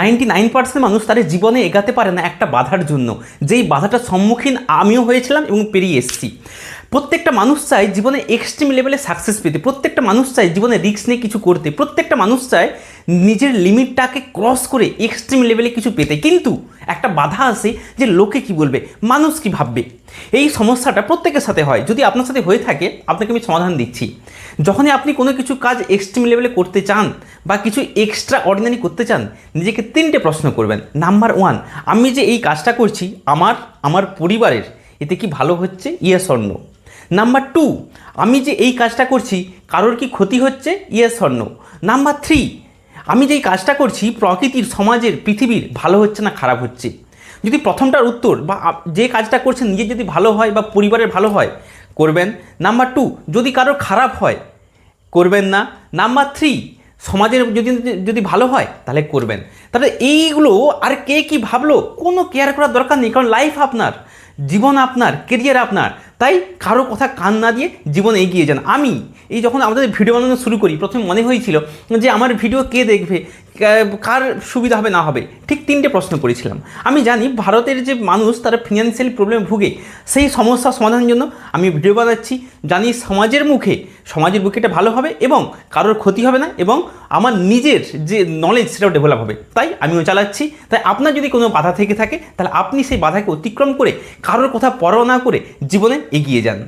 99% মানুষ তাদের জীবনে এগাতে পারে না একটা বাধার জন্য, যেই বাধাটার সম্মুখীন আমিও হয়েছিলাম এবং পেরিয়ে এসেছি। প্রত্যেকটা মানুষ চায় জীবনে এক্সট্রিম লেভেলে সাকসেস পেতে, প্রত্যেকটা মানুষ চায় জীবনে রিস্ক নিয়ে কিছু করতে, প্রত্যেকটা মানুষ চায় নিজের লিমিটটাকে ক্রস করে এক্সট্রিম লেভেলে কিছু পেতে। কিন্তু একটা বাধা আসে যে লোকে কি বলবে, মানুষ কি ভাববে। এই সমস্যাটা প্রত্যেকের সাথে হয়। যদি আপনার সাথে হয়ে থাকে, আপনাকে আমি সমাধান দিচ্ছি। যখনই আপনি কোনো কিছু কাজ এক্সট্রিম লেভেলে করতে চান বা কিছু এক্সট্রা অর্ডিনারি করতে চান, নিজেকে 3টে প্রশ্ন করবেন। নাম্বার 1, আমি যে এই কাজটা করছি আমার পরিবারের এতে কি ভালো হচ্ছে, ইয়েস অর নো। নাম্বার 2, আমি যে এই কাজটা করছি কারোর কি ক্ষতি হচ্ছে, ইয়েস অর নো। নাম্বার 3, আমি যেই কাজটা করছি প্রকৃতির, সমাজের, পৃথিবীর ভালো হচ্ছে না খারাপ হচ্ছে। যদি প্রথমটার উত্তর বা যে কাজটা করছেন নিজের যদি ভালো হয় বা পরিবারের ভালো হয়, করবেন। নাম্বার 2, যদি কারোর খারাপ হয়, করবেন না। নাম্বার 3, সমাজের যদি ভালো হয় তাহলে করবেন। তাহলে এইগুলো আর কে কি ভাবলো কোনো কেয়ার করার দরকার নেই, কারণ লাইফ আপনার, জীবন আপনার, কেরিয়ার আপনার। তাই কারো কথা কান না দিয়ে জীবন এগিয়ে যান। আমি এই যখন আমাদের ভিডিও বানানো শুরু করি, প্রথমে মনে হয়েছিল যে আমার ভিডিও কে দেখবে, কার সুবিধা হবে না হবে। ঠিক 3টে প্রশ্ন করেছিলাম। আমি জানি ভারতের যে মানুষ তারা ফিনান্সিয়াল প্রবলেমে ভুগে, সেই সমস্যা সমাধানের জন্য আমি ভিডিও বানাচ্ছি। জানি সমাজের বুকে এটা ভালো হবে এবং কারোর ক্ষতি হবে না, এবং আমার নিজের যে নলেজ সেটাও ডেভেলপ হবে, তাই আমিও চালাচ্ছি। তাই আপনার যদি কোনো বাধা থেকে থাকে তাহলে আপনি সেই বাধাকে অতিক্রম করে কারোর কথা পরোয়া না করে জীবনে এগিয়ে যান।